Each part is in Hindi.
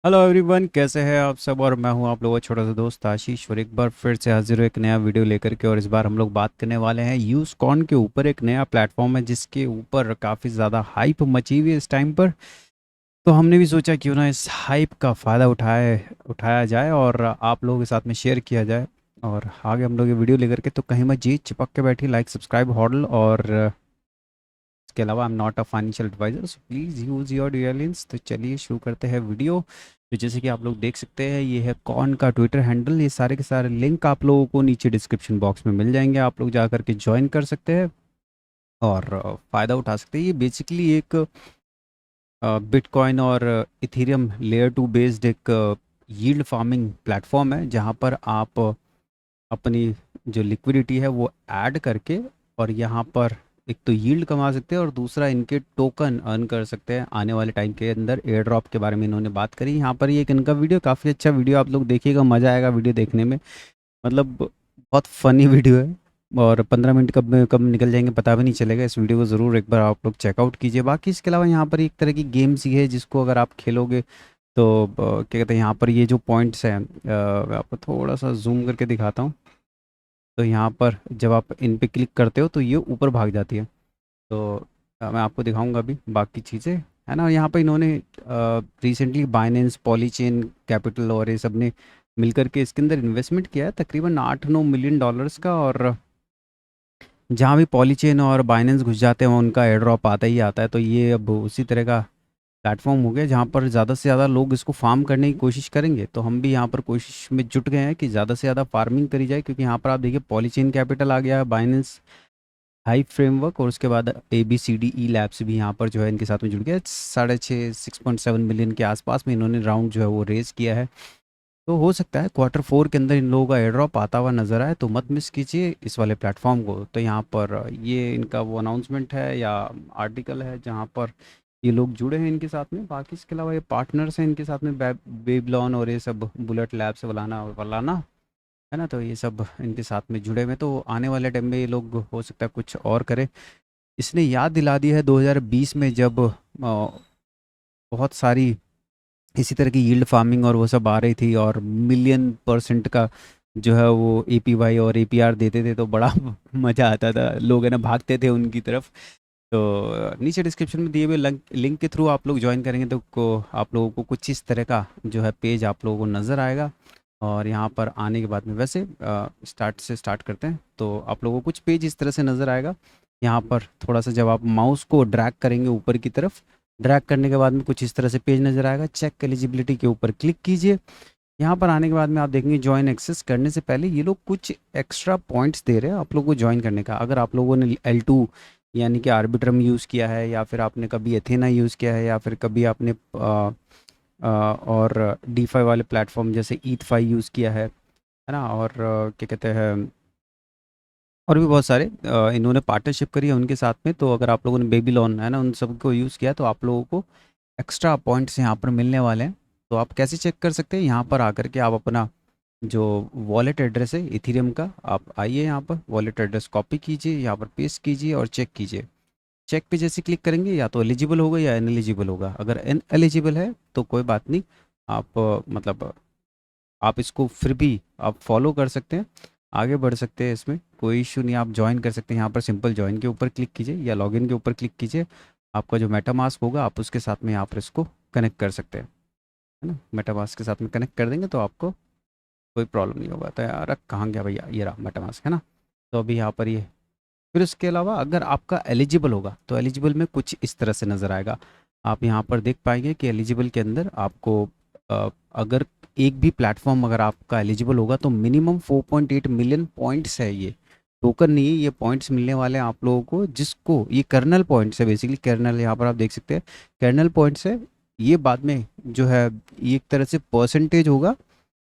हेलो एवरीवन, कैसे हैं आप सब। और मैं हूं आप लोगों का छोटा सा दोस्त आशीष, और एक बार फिर से हाजिर हूं एक नया वीडियो लेकर के। और इस बार हम लोग बात करने वाले हैं यूज़कॉन के ऊपर। एक नया प्लेटफॉर्म है जिसके ऊपर काफ़ी ज़्यादा हाइप मची हुई है इस टाइम पर। तो हमने भी सोचा क्यों ना इस हाइप का फ़ायदा उठाया जाए और आप लोगों के साथ में शेयर किया जाए। और आगे हम लोग ये वीडियो लेकर के, तो कहीं मत जी, चिपक के बैठी, लाइक सब्सक्राइब हॉडल। और इसके अलावा I am not a financial advisor, so please use your diligence. तो चलिए शुरू करते हैं वीडियो। तो जैसे कि आप लोग देख सकते हैं, ये है कॉन का ट्विटर हैंडल। ये सारे के सारे लिंक आप लोगों को नीचे डिस्क्रिप्शन बॉक्स में मिल जाएंगे, आप लोग जा करके ज्वाइन कर सकते हैं और फ़ायदा उठा सकते हैं। ये बेसिकली एक बिटकॉइन और इथेरियम लेयर टू बेस्ड एक यील्ड फार्मिंग प्लेटफॉर्म है, जहाँ पर आप अपनी जो लिक्विडिटी है वो ऐड करके और यहाँ पर एक तो यील्ड कमा सकते हैं और दूसरा इनके टोकन अर्न कर सकते हैं आने वाले टाइम के अंदर। एयर ड्रॉप के बारे में इन्होंने बात करी यहाँ पर। ये एक इनका वीडियो, काफ़ी अच्छा वीडियो, आप लोग देखिएगा, मज़ा आएगा वीडियो देखने में। मतलब बहुत फ़नी वीडियो है और 15 मिनट कब कब निकल जाएंगे पता भी नहीं चलेगा। इस वीडियो को ज़रूर एक बार आप लोग चेकआउट कीजिए। बाकी इसके अलावा यहाँ पर एक तरह की गेम्स ही है जिसको अगर आप खेलोगे तो क्या कहते हैं, यहाँ पर ये जो पॉइंट्स हैं, मैं आपको थोड़ा सा जूम करके दिखाता हूँ। तो यहाँ पर जब आप इन पे क्लिक करते हो तो ये ऊपर भाग जाती है। तो मैं आपको दिखाऊंगा अभी बाकी चीज़ें, है ना। यहाँ पर इन्होंने रिसेंटली बाइनेंस, पॉलीचेन कैपिटल और ये सब ने मिलकर के इसके अंदर इन्वेस्टमेंट किया है तकरीबन 8-9 मिलियन डॉलर्स का। और जहाँ भी पॉलीचेन और बाइनेंस घुस जाते हैं उनका एयर ड्रॉप आता ही आता है। तो ये अब उसी तरह का प्लेटफॉर्म हो गया जहाँ पर ज़्यादा से ज़्यादा लोग इसको फार्म करने की कोशिश करेंगे। तो हम भी यहाँ पर कोशिश में जुट गए हैं कि ज़्यादा से ज़्यादा फार्मिंग करी जाए, क्योंकि यहाँ पर आप देखिए पॉलीचेन कैपिटल आ गया है, बाइनेंस हाइप फ्रेमवर्क, और उसके बाद ABCDE लैब्स भी यहाँ पर जो है इनके साथ में जुड़ गया है। 6.7 मिलियन के आसपास में इन्होंने राउंड जो है वो रेज़ किया है। तो हो सकता है Q4 के अंदर इन लोगों का एयर ड्रॉप आता हुआ नज़र आए, तो मत मिस कीजिए इस वाले प्लेटफॉर्म को। तो यहाँ पर ये इनका वो अनाउंसमेंट है या आर्टिकल है जहाँ पर ये लोग जुड़े हैं इनके साथ में। बाकी इसके अलावा ये पार्टनर्स हैं इनके साथ में, बेबलॉन और ये सब बुलेट लैब्स वलाना वलाना, है ना। तो ये सब इनके साथ में जुड़े हुए, तो आने वाले टाइम में ये लोग हो सकता है कुछ और करें। इसने याद दिला दी है 2020 में, जब बहुत सारी इसी तरह की यील्ड फार्मिंग और वो सब आ रही थी और मिलियन परसेंट का जो है वो APY और APR देते थे, तो बड़ा मज़ा आता था, लोग है ना भागते थे उनकी तरफ। तो नीचे डिस्क्रिप्शन में दिए हुए लिंक के थ्रू आप लोग ज्वाइन करेंगे तो आप लोगों को कुछ इस तरह का जो है पेज आप लोगों को नज़र आएगा। और यहाँ पर आने के बाद में वैसे स्टार्ट से स्टार्ट करते हैं, तो आप लोगों को कुछ पेज इस तरह से नज़र आएगा। यहाँ पर थोड़ा सा जब आप माउस को ड्रैग करेंगे ऊपर की तरफ, ड्रैग करने के बाद में कुछ इस तरह से पेज नज़र आएगा। चेक एलिजिबिलिटी के ऊपर क्लिक कीजिए। यहाँ पर आने के बाद में आप देखेंगे ज्वाइन एक्सेस करने से पहले ये लोग कुछ एक्स्ट्रा पॉइंट्स दे रहे हैं आप लोगों को ज्वाइन करने का। अगर आप लोगों ने L2 यानी कि आर्बिट्रम यूज़ किया है, या फिर आपने कभी एथेना यूज़ किया है, या फिर कभी आपने और DeFi वाले प्लेटफॉर्म जैसे ETHFi यूज़ किया है ना। और क्या कहते हैं, और भी बहुत सारे इन्होंने पार्टनरशिप करी है उनके साथ में। तो अगर आप लोगों ने बेबीलोन, है ना, उन सबको यूज़ किया है, तो आप लोगों को एक्स्ट्रा पॉइंट्स यहाँ पर मिलने वाले हैं। तो आप कैसे चेक कर सकते हैं, यहाँ पर आकर के आप अपना जो वॉलेट एड्रेस है इथेरियम का, आप आइए यहाँ पर वॉलेट एड्रेस कॉपी कीजिए, यहाँ पर पेस्ट कीजिए और चेक कीजिए। चेक पे जैसे क्लिक करेंगे या तो एलिजिबल होगा या इनएलिजिबल होगा। अगर इनएलिजिबल है तो कोई बात नहीं, आप मतलब आप इसको फिर भी आप फॉलो कर सकते हैं, आगे बढ़ सकते हैं, इसमें कोई इशू नहीं, आप ज्वाइन कर सकते हैं। यहाँ पर सिंपल ज्वाइन के ऊपर क्लिक कीजिए या लॉगिन के ऊपर क्लिक कीजिए। आपका जो मेटामास्क होगा आप उसके साथ में यहाँ पर इसको कनेक्ट कर सकते हैं, है ना। मेटामास्क के साथ में कनेक्ट कर देंगे तो आपको कोई प्रॉब्लम नहीं होगा। तो यार कहाँ गया भैया, ये रहा मेटामास्क, है ना। तो अभी यहाँ पर ये, फिर उसके अलावा अगर आपका एलिजिबल होगा तो एलिजिबल में कुछ इस तरह से नज़र आएगा। आप यहाँ पर देख पाएंगे कि एलिजिबल के अंदर आपको अगर एक भी प्लेटफॉर्म अगर आपका एलिजिबल होगा तो मिनिमम 4.8 मिलियन पॉइंट्स है। ये टोकन नहीं है, ये पॉइंट्स मिलने वाले हैं आप लोगों को, जिसको ये कर्नल पॉइंट्स है बेसिकली। कर्नल यहाँ पर आप देख सकते हैं, कर्नल पॉइंट्स है। ये बाद में जो है ये एक तरह से परसेंटेज होगा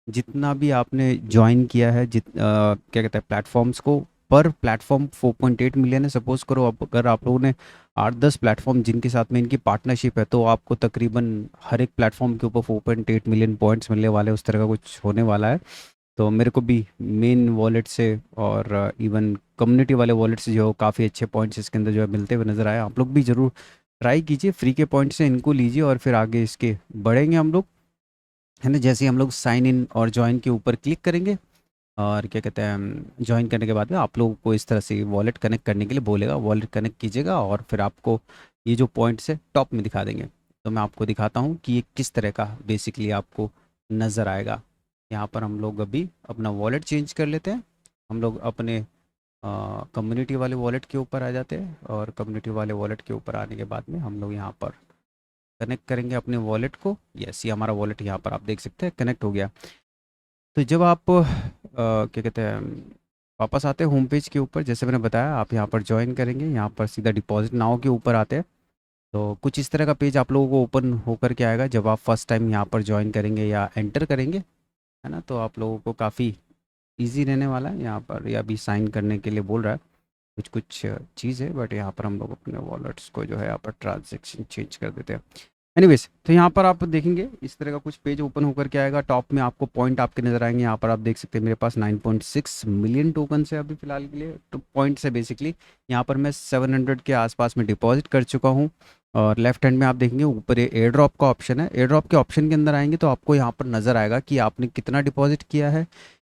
जितना भी आपने ज्वाइन किया है, क्या कहते हैं प्लेटफॉर्म्स को। पर प्लेटफॉर्म 4.8 मिलियन है। सपोज करो अगर आप लोगों ने 8-10 प्लेटफॉर्म जिनके साथ में इनकी पार्टनरशिप है, तो आपको तकरीबन हर एक प्लेटफॉर्म के ऊपर 4.8 मिलियन पॉइंट्स मिलने वाले हैं, उस तरह का कुछ होने वाला है। तो मेरे को भी मेन वॉलेट से और इवन कम्युनिटी वाले वॉलेट से जो काफ़ी अच्छे पॉइंट्स इसके अंदर जो है मिलते हुए नज़र आए। आप लोग भी ज़रूर ट्राई कीजिए, फ्री के पॉइंट्स से इनको लीजिए और फिर आगे इसके बढ़ेंगे हम लोग। है ना। जैसे ही हम लोग साइन इन और ज्वाइन के ऊपर क्लिक करेंगे और क्या कहते हैं ज्वाइन करने के बाद में आप लोगों को इस तरह से वॉलेट कनेक्ट करने के लिए बोलेगा, वॉलेट कनेक्ट कीजिएगा और फिर आपको ये जो पॉइंट्स है टॉप में दिखा देंगे। तो मैं आपको दिखाता हूँ कि ये किस तरह का बेसिकली आपको नज़र आएगा। यहाँ पर हम लोग अभी अपना वॉलेट चेंज कर लेते हैं। हम लोग अपने कम्युनिटी वाले वॉलेट के ऊपर आ जाते हैं और कम्युनिटी वाले वॉलेट के ऊपर आने के बाद में हम लोग यहाँ पर कनेक्ट करेंगे अपने वॉलेट को। यस, ये हमारा वॉलेट यहाँ पर आप देख सकते हैं कनेक्ट हो गया। तो जब आप क्या कहते हैं वापस आते हैं होम पेज के ऊपर, जैसे मैंने बताया आप यहाँ पर ज्वाइन करेंगे, यहाँ पर सीधा डिपॉजिट नाउ के ऊपर आते हैं। तो कुछ इस तरह का पेज आप लोगों को ओपन होकर के आएगा जब आप फर्स्ट टाइम यहाँ पर ज्वाइन करेंगे या एंटर करेंगे, है ना। तो आप लोगों को काफ़ी इजी रहने वाला है। यहाँ पर या भी साइन करने के लिए बोल रहा है कुछ कुछ चीज़ है, बट यहाँ पर हम लोग अपने वॉलेट्स को जो है यहाँ पर ट्रांजेक्शन चेंज कर देते हैं। एनीवेज, तो यहाँ पर आप देखेंगे इस तरह का कुछ पेज ओपन होकर के आएगा। टॉप में आपको पॉइंट आपके नज़र आएंगे। यहाँ पर आप देख सकते हैं मेरे पास 9.6 मिलियन टोकन है अभी फ़िलहाल के लिए। तो पॉइंट्स है बेसिकली। यहाँ पर मैं 700 के आसपास में डिपॉजिट कर चुका हूँ। और लेफ्ट हैंड में आप देखेंगे ऊपर ये एयर ड्रॉप का ऑप्शन है। एयर ड्रॉप के ऑप्शन के अंदर आएंगे तो आपको यहाँ पर नज़र आएगा कि आपने कितना डिपॉजिट किया है,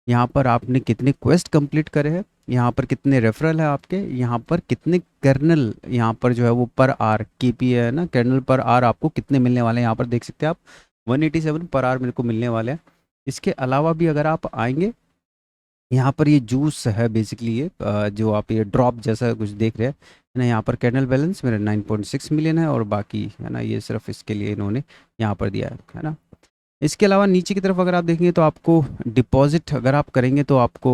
यहाँ पर आपने कितने क्वेस्ट कंप्लीट करे हैं, यहाँ पर कितने रेफरल है आपके, यहाँ पर कितने कर्नल यहाँ पर जो है वो पर आर केपी है ना, कर्नल पर आर आपको कितने मिलने वाले हैं। यहाँ पर देख सकते हैं आप 187 पर आर मेरे को मिलने वाले हैं। इसके अलावा भी अगर आप आएंगे यहाँ पर ये जूस है बेसिकली, ये जो आप ये ड्रॉप जैसा कुछ देख रहे हैं है ना। यहाँ पर कर्नल बैलेंस मेरा 9.6 मिलियन है और बाकी है ना ये सिर्फ इसके लिए इन्होंने यहाँ पर दिया है ना। इसके अलावा नीचे की तरफ अगर आप देखेंगे तो आपको डिपॉजिट अगर आप करेंगे तो आपको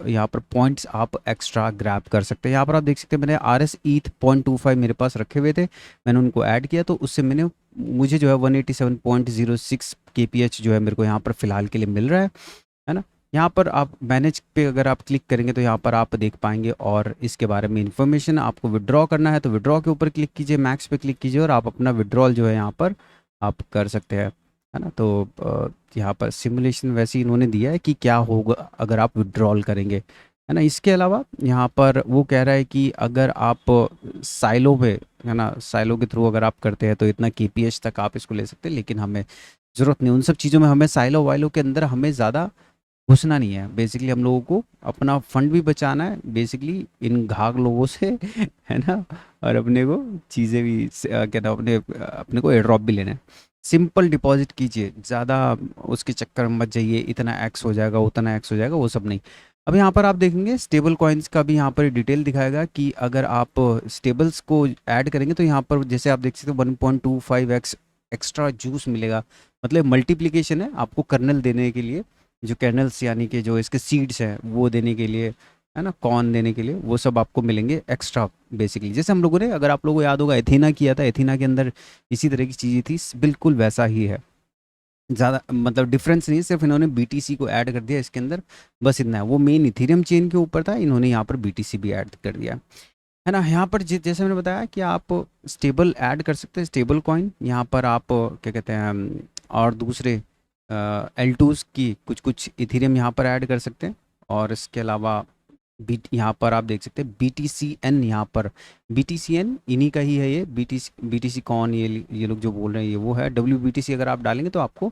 यहाँ पर पॉइंट्स आप एक्स्ट्रा ग्रैब कर सकते हैं। यहाँ पर आप देख सकते हैं मैंने आर एस ईथ 0.25 मेरे पास रखे हुए थे, मैंने उनको ऐड किया तो उससे मुझे जो है 187.06 KPH जो है मेरे को यहाँ पर फ़िलहाल के लिए मिल रहा है ना। यहाँ पर आप मैनेज पे अगर आप क्लिक करेंगे तो यहाँ पर आप देख पाएंगे और इसके बारे में इंफॉर्मेशन। आपको विड्रॉ करना है तो विड्रॉ के ऊपर क्लिक कीजिए, मैक्स पे क्लिक कीजिए और आप अपना विड्रॉल जो है यहाँ पर आप कर सकते हैं, है ना। तो यहाँ पर सिमुलेशन वैसे इन्होंने दिया है कि क्या होगा अगर आप विड्रॉल करेंगे, है ना। इसके अलावा यहाँ पर वो कह रहा है कि अगर आप साइलो पे, है ना, साइलो के थ्रू अगर आप करते हैं तो इतना KPH तक आप इसको ले सकते हैं, लेकिन हमें ज़रूरत नहीं उन सब चीज़ों में। हमें साइलो वाइलो के अंदर हमें ज़्यादा घुसना नहीं है। बेसिकली हम लोगों को अपना फंड भी बचाना है बेसिकली इन घाघ लोगों से है ना, और अपने को चीज़ें भी क्या ना अपने अपने को एयर ड्रॉप भी लेना है। सिंपल डिपॉजिट कीजिए, ज़्यादा उसके चक्कर में मत जाइए, इतना एक्स हो जाएगा उतना एक्स हो जाएगा वो सब नहीं। अब यहाँ पर आप देखेंगे स्टेबल कॉइन्स का भी यहाँ पर डिटेल दिखाएगा कि अगर आप स्टेबल्स को ऐड करेंगे तो यहाँ पर जैसे आप देख सकते हो 1.25x एक्स्ट्रा जूस मिलेगा। मतलब मल्टीप्लिकेशन है आपको कर्नल देने के लिए, जो कर्नल्स यानी कि जो इसके सीड्स हैं वो देने के लिए, है ना, कॉर्न देने के लिए, वो सब आपको मिलेंगे एक्स्ट्रा बेसिकली। जैसे हम लोगों ने, अगर आप लोगों को याद होगा, एथीना किया था, एथीना के अंदर इसी तरह की चीज़ें थी, बिल्कुल वैसा ही है। ज़्यादा मतलब डिफरेंस नहीं है, सिर्फ इन्होंने BTC को ऐड कर दिया इसके अंदर, बस इतना है। वो मेन इथेरियम चेन के ऊपर था, इन्होंने यहाँ पर BTC भी ऐड कर दिया, है ना। यहाँ पर जैसे मैंने बताया कि आप स्टेबल ऐड कर सकते हैं, स्टेबल कॉइन। यहाँ पर आप क्या कहते हैं और दूसरे L2s की कुछ कुछ इथेरियम यहाँ पर ऐड कर सकते हैं। और इसके अलावा यहाँ पर आप देख सकते हैं BTCN, यहाँ पर BTCN इन्हीं का ही है ये, BTC कॉन, ये लोग जो बोल रहे हैं ये वो है। WBTC अगर आप डालेंगे तो आपको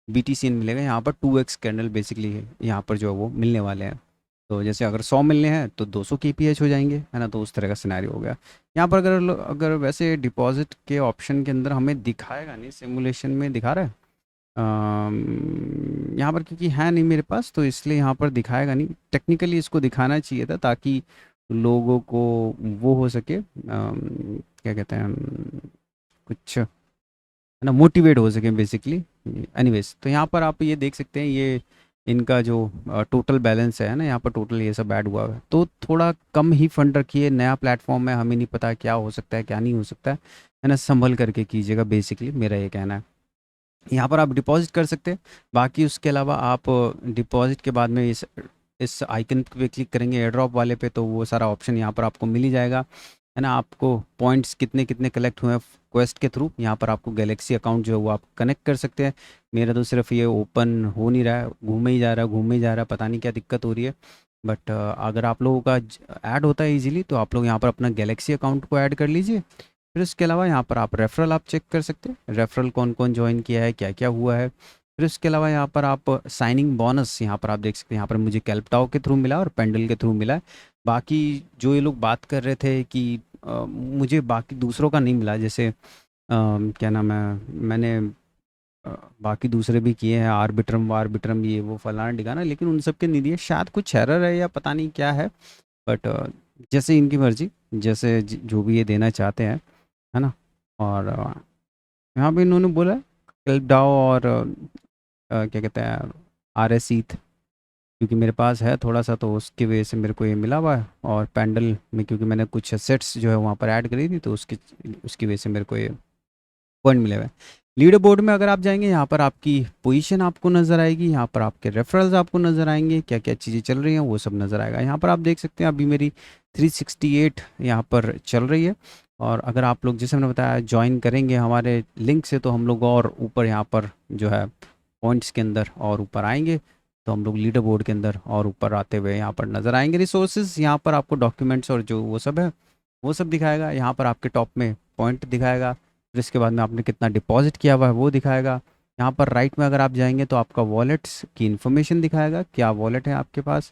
BTCN मिलेगा। यहाँ पर 2x कैंडल बेसिकली है यहाँ पर जो है वो मिलने वाले हैं। तो जैसे अगर 100 मिलने हैं तो 200 KPH हो जाएंगे, है ना। तो उस तरह का सिनेरियो हो गया। यहाँ पर अगर वैसे डिपॉजिट के ऑप्शन के अंदर हमें दिखाएगा नहीं, सिमुलेशन में दिखा रहा है यहाँ पर, क्योंकि है नहीं मेरे पास तो इसलिए यहाँ पर दिखाएगा नहीं। टेक्निकली इसको दिखाना चाहिए था ताकि लोगों को वो हो सके क्या कहते हैं कुछ, है ना, मोटिवेट हो सके बेसिकली। एनीवेज, तो यहाँ पर आप ये देख सकते हैं ये इनका जो टोटल बैलेंस है ना, यहाँ पर टोटल ये सब ऐड हुआ है। तो थोड़ा कम ही फंड रखिए, नया प्लेटफॉर्म है, हमें नहीं पता क्या हो सकता है क्या नहीं हो सकता है ना, संभल करके कीजिएगा बेसिकली, मेरा ये कहना है। यहाँ पर आप डिपॉजिट कर सकते हैं। बाकी उसके अलावा आप डिपॉजिट के बाद में इस आइकन पे क्लिक करेंगे एयर ड्रॉप वाले पे, तो वो सारा ऑप्शन यहाँ पर आपको मिल ही जाएगा, है ना। आपको पॉइंट्स कितने कितने कलेक्ट हुए हैं क्वेस्ट के थ्रू, यहाँ पर आपको गैलेक्सी अकाउंट जो है वो आप कनेक्ट कर सकते हैं। मेरा तो सिर्फ ये ओपन हो नहीं रहा है, घूमे ही जा रहा है घूमे ही जा रहा है, पता नहीं क्या दिक्कत हो रही है। बट अगर आप लोगों का ऐड होता है इजीली तो आप लोग यहाँ पर अपना गैलेक्सी अकाउंट को ऐड कर लीजिए। फिर उसके अलावा यहाँ पर आप रेफरल आप चेक कर सकते हैं, रेफरल कौन कौन ज्वाइन किया है, क्या क्या हुआ है, फिर उसके अलावा यहाँ पर आप साइनिंग बोनस यहाँ पर आप देख सकते हैं, यहाँ पर मुझे कैल्पटाओ के थ्रू मिला और पेंडल के थ्रू मिला है। बाकी जो ये लोग बात कर रहे थे कि मुझे बाकी दूसरों का नहीं मिला, जैसे क्या नाम है, मैंने अ, बाकी दूसरे भी किए हैं, आर्बिट्रम वार्बिट्रम ये वो फलाना ढिकाना, लेकिन उन सब के नहीं दिए। शायद कुछ एरर है या पता नहीं क्या है, बट जैसे इनकी मर्जी, जैसे जो भी ये देना चाहते हैं, है ना। और यहाँ पे इन्होंने बोला क्लिप डाओ और क्या कहते हैं आर एस ईथ, क्योंकि मेरे पास है थोड़ा सा तो उसकी वजह से मेरे को ये मिला हुआ है। और पैंडल में क्योंकि मैंने कुछ सेट्स जो है वहाँ पर ऐड करी थी, तो उसकी वजह से मेरे को ये पॉइंट मिले हुए हैं। लीडर बोर्ड में अगर आप जाएंगे, यहाँ पर आपकी पोजीशन आपको नज़र आएगी, यहाँ पर आपके रेफरल्स आपको नज़र आएंगे, क्या क्या चीज़ें चल रही हैं वो सब नज़र आएगा। यहाँ पर आप देख सकते हैं अभी मेरी 368 यहाँ पर चल रही है। और अगर आप लोग जैसे मैंने बताया ज्वाइन करेंगे हमारे लिंक से, तो हम लोग और ऊपर यहाँ पर जो है पॉइंट्स के अंदर और ऊपर आएंगे, तो हम लोग लीडर बोर्ड के अंदर और ऊपर आते हुए यहाँ पर नज़र आएंगे। रिसोर्सेज यहाँ पर आपको डॉक्यूमेंट्स और जो वो सब है वो सब दिखाएगा। यहाँ पर आपके टॉप में पॉइंट दिखाएगा, फिर इसके बाद में आपने कितना डिपॉजिट किया हुआ है वो दिखाएगा। यहाँ पर राइट में अगर आप जाएंगे तो आपका वॉलेट्स की इन्फॉर्मेशन दिखाएगा, क्या वॉलेट है आपके पास,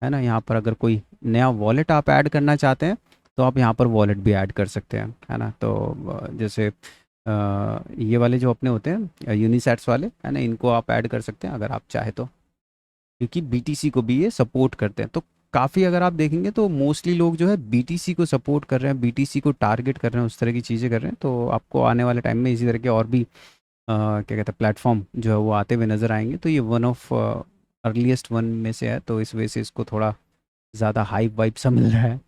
है ना। यहाँ पर अगर कोई नया वॉलेट आप ऐड करना चाहते हैं तो आप यहाँ पर वॉलेट भी ऐड कर सकते हैं, है ना। तो जैसे ये वाले जो अपने होते हैं यूनिसेट्स वाले, है ना, इनको आप ऐड कर सकते हैं अगर आप चाहे तो, क्योंकि बीटीसी को भी ये सपोर्ट करते हैं। तो काफ़ी अगर आप देखेंगे तो मोस्टली लोग जो है बीटीसी को सपोर्ट कर रहे हैं, बीटीसी को टारगेट कर रहे हैं, उस तरह की चीज़ें कर रहे हैं। तो आपको आने वाले टाइम में इसी तरह के और भी क्या कहते हैं प्लेटफॉर्म जो है वो आते हुए नज़र आएंगे। तो ये वन ऑफ अर्लीस्ट वन में से है, तो इस वजह से इसको थोड़ा ज़्यादा हाइप वाइप सा मिल रहा है।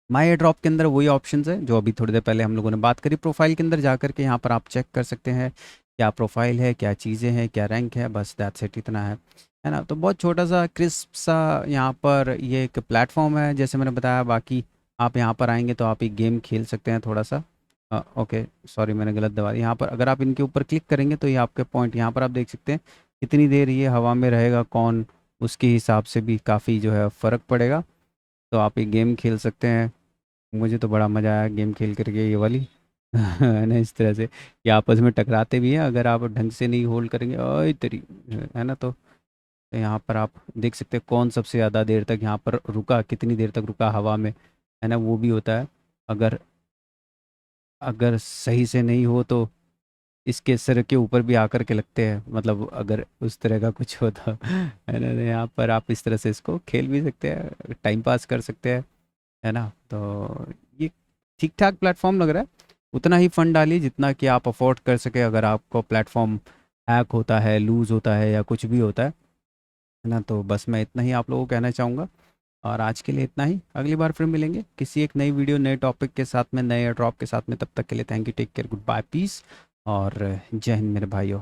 माई एयर ड्रॉप के अंदर वही ऑप्शंस है जो अभी थोड़ी देर पहले हम लोगों ने बात करी। प्रोफाइल के अंदर जा कर के यहाँ पर आप चेक कर सकते हैं क्या प्रोफाइल है, क्या चीज़ें हैं, क्या रैंक है, बस दैट्स इट, इतना है ना। तो बहुत छोटा सा क्रिस्प सा यहाँ पर ये एक प्लेटफॉर्म है जैसे मैंने बताया। बाकी आप यहाँ पर आएंगे तो आप एक गेम खेल सकते हैं थोड़ा सा। ओके सॉरी मैंने गलत दबा दिया। यहाँ पर अगर आप इनके ऊपर क्लिक करेंगे तो ये आपके पॉइंट यहाँ पर आप देख सकते हैं कितनी देर ये हवा में रहेगा कौन, उसके हिसाब से भी काफ़ी जो है फ़र्क पड़ेगा। तो आप एक गेम खेल सकते हैं। मुझे तो बड़ा मज़ा आया गेम खेल करके ये वाली है ना। इस तरह से ये आपस में टकराते भी हैं अगर आप ढंग से नहीं होल्ड करेंगे, ओए तेरी, है ना। तो यहाँ पर आप देख सकते हैं कौन सबसे ज़्यादा देर तक यहाँ पर रुका, कितनी देर तक रुका हवा में, है ना, वो भी होता है। अगर अगर सही से नहीं हो तो इसके सिर के ऊपर भी आकर के लगते हैं, मतलब अगर उस तरह का कुछ हो तो है ना। यहाँ पर आप इस तरह से इसको खेल भी सकते हैं, टाइम पास कर सकते हैं, है ना। तो ये ठीक ठाक प्लेटफॉर्म लग रहा है। उतना ही फंड डालिए जितना कि आप अफोर्ड कर सके। अगर आपको प्लेटफॉर्म हैक होता है, लूज़ होता है या कुछ भी होता है ना। तो बस मैं इतना ही आप लोगों को कहना चाहूँगा, और आज के लिए इतना ही। अगली बार फिर मिलेंगे किसी एक नई वीडियो नए टॉपिक के साथ में, नए ड्रॉप के साथ में। तब तक के लिए thank you, take care, good bye, peace और जय हिंद मेरे भाइयों।